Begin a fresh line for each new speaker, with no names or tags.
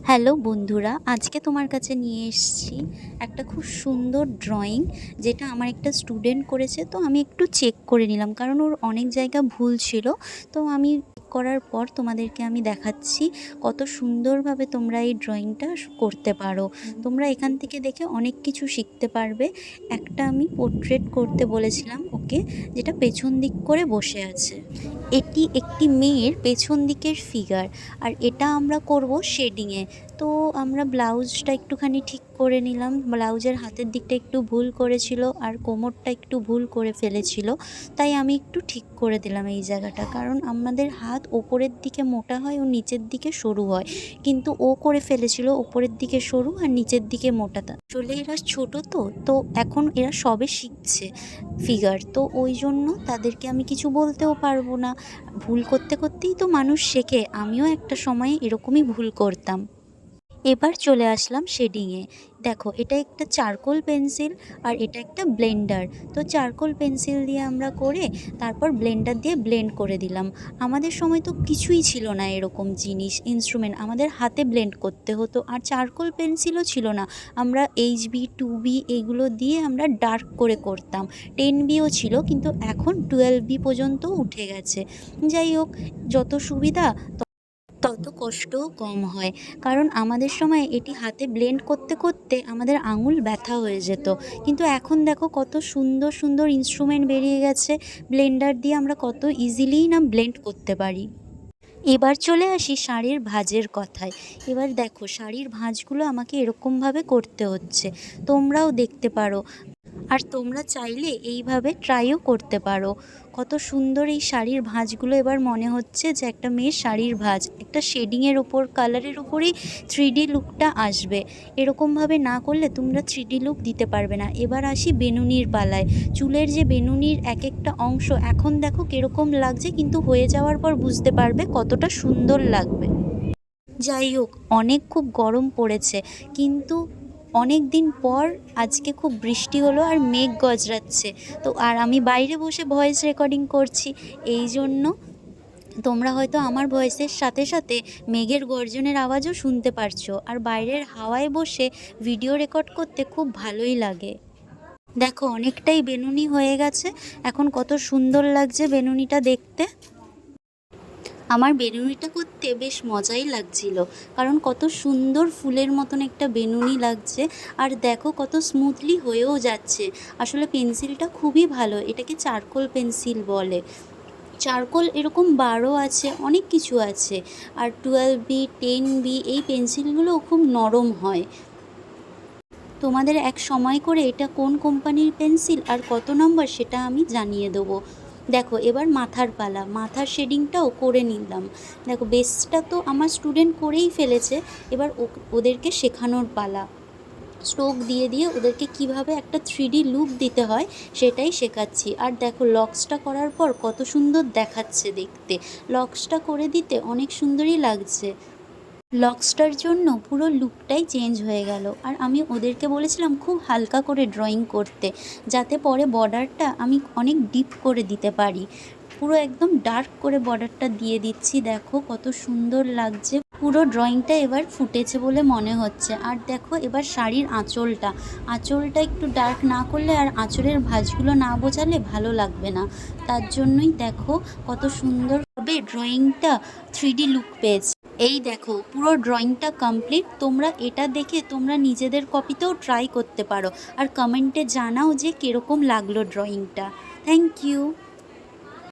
Hello বন্ধুরা, আজকে তোমার কাছে নিয়ে এসেছি একটা খুব সুন্দর ড্রয়িং, যেটা আমার একটা স্টুডেন্ট করেছে। তো আমি একটু চেক করে নিলাম, কারণ ওর অনেক জায়গা ভুল ছিল। তো আমি চেক করার পর তোমাদেরকে আমি দেখাচ্ছি কত সুন্দরভাবে তোমরা এই ড্রয়িংটা করতে পারো। তোমরা এখান থেকে দেখে অনেক কিছু শিখতে পারবে। একটা আমি পোর্ট্রেট করতে বলেছিলাম ওকে, যেটা পেছন দিক করে বসে আছে। এটি একটি মেয়ের পেছন দিকের ফিগার, আর এটা আমরা করব শেডিংয়ে। তো আমরা ব্লাউজটা একটুখানি ঠিক করে নিলাম। ব্লাউজের হাতের দিকটা একটু ভুল করেছিল আর কোমরটা একটু ভুল করে ফেলেছিল, তাই আমি একটু ঠিক করে দিলাম এই জায়গাটা। কারণ আমাদের হাত ওপরের দিকে মোটা হয় ও নিচের দিকে সরু হয়, কিন্তু ও করে ফেলেছিল ওপরের দিকে সরু আর নিচের দিকে মোটাটা। আসলে এরা ছোট, তো এখন এরা সবে শিখছে ফিগার, তো ওই জন্য তাদেরকে আমি কিছু বলতেও পারবো না। ভুল করতে করতেই তো মানুষ শেখে, আমিও একটা সময়ে এরকমই ভুল করতাম। এবার চলে আসলাম শেডিংয়ে। দেখো, এটা একটা চারকোল পেন্সিল আর এটা একটা ব্লেন্ডার। তো চারকোল পেন্সিল দিয়ে আমরা করে তারপর ব্লেন্ডার দিয়ে ব্লেন্ড করে দিলাম। আমাদের সময় তো কিছুই ছিল না এরকম জিনিস, ইনস্ট্রুমেন্ট, আমাদের হাতে ব্লেন্ড করতে হতো। আর চারকোল পেন্সিলও ছিল না, আমরা HB 2B এগুলো দিয়ে আমরা ডার্ক করে করতাম। 10Bও ছিল, কিন্তু এখন 12B পর্যন্ত উঠে গেছে। যাই হোক, যত সুবিধা তত কষ্টও কম হয়। কারণ আমাদের সময় এটি হাতে ব্লেন্ড করতে করতে আমাদের আঙুল ব্যথা হয়ে যেত, কিন্তু এখন দেখো কত সুন্দর সুন্দর ইনস্ট্রুমেন্ট বেরিয়ে গেছে। ব্লেন্ডার দিয়ে আমরা কত ইজিলিই না ব্লেন্ড করতে পারি। এবার চলে আসি শাড়ির ভাঁজের কথায়। এবার দেখো, শাড়ির ভাঁজগুলো আমাকে এরকমভাবে করতে হচ্ছে, তোমরাও দেখতে পারো। আর তোমরা চাইলে এইভাবে ট্রাইও করতে পারো। কত সুন্দর এই শাড়ির ভাঁজগুলো। এবার মনে হচ্ছে যে একটা মেয়ের শাড়ির ভাঁজ, একটা শেডিংয়ের ওপর, কালারের ওপরেই 3D লুকটা আসবে। এরকমভাবে না করলে তোমরা 3D লুক দিতে পারবে না। এবার আসি বেনুনির পালায়। চুলের যে বেনুনির এক একটা অংশ এখন দেখো কীরকম লাগছে, কিন্তু হয়ে যাওয়ার পর বুঝতে পারবে কতটা সুন্দর লাগবে। যাই হোক, খুব গরম পড়েছে, কিন্তু অনেক দিন পর আজকে খুব বৃষ্টি হলো আর মেঘ গজরাচ্ছে। তো আর আমি বাইরে বসে ভয়েস রেকর্ডিং করছি, এই জন্য তোমরা হয়তো আমার ভয়েসের সাথে সাথে মেঘের গর্জনের আওয়াজও শুনতে পারছো। আর বাইরের হাওয়ায় বসে ভিডিও রেকর্ড করতে খুব ভালোই লাগে। দেখো, অনেকটাই বেনুনি হয়ে গেছে, এখন কত সুন্দর লাগছে বেনুনিটা দেখতে। আমার বেনুনিটা করতে বেশ মজাই লাগছিল, কারণ কত সুন্দর ফুলের মতন একটা বেনুনি লাগছে। আর দেখো কত স্মুথলি হয়েও যাচ্ছে। আসলে পেন্সিলটা খুবই ভালো, এটাকে চারকোল পেন্সিল বলে। চারকোল এরকম 12 আছে, অনেক কিছু আছে। আর 12B 10B এই পেন্সিলগুলোও খুব নরম হয়। তোমাদের এক সময় করে এটা কোন কোম্পানির পেন্সিল আর কত নম্বর সেটা আমি জানিয়ে দেবো। দেখো, এবার মাথার পালা, মাথার শেডিংটাও করে নিলাম। দেখো, বেসটা তো আমার স্টুডেন্ট করেই ফেলেছে, এবার ওদেরকে শেখানোর পালা। স্ট্রোক দিয়ে দিয়ে ওদেরকে কিভাবে একটা 3D লুক দিতে হয় সেটাই শেখাচ্ছি। আর দেখো, লক্সটা করার পর কত সুন্দর দেখাচ্ছে দেখতে। লক্সটা করে দিতে অনেক সুন্দরই লাগছে। লক্সটার জন্য পুরো লুকটাই চেঞ্জ হয়ে গেল। আর আমি ওদেরকে বলেছিলাম খুব হালকা করে ড্রয়িং করতে, যাতে পরে বর্ডারটা আমি অনেক ডিপ করে দিতে পারি। পুরো একদম ডার্ক করে বর্ডারটা দিয়ে দিচ্ছি। দেখো কত সুন্দর লাগছে, পুরো ড্রয়িংটা এবার ফুটেছে বলে মনে হচ্ছে। আর দেখো, এবার শাড়ির আঁচলটা একটু ডার্ক না করলে আর আঁচলের ভাঁজগুলো না বোঝালে ভালো লাগবে না। তার জন্যই দেখো কত সুন্দরভাবে ড্রয়িংটা 3D লুক পেয়েছে। এই দেখো, পুরো ড্রয়িংটা কমপ্লিট। তোমরা এটা দেখে তোমরা নিজেদের কপিতেও ট্রাই করতে পারো, আর কমেন্টে জানাও যে কীরকম লাগলো ড্রয়িংটা। Thank you.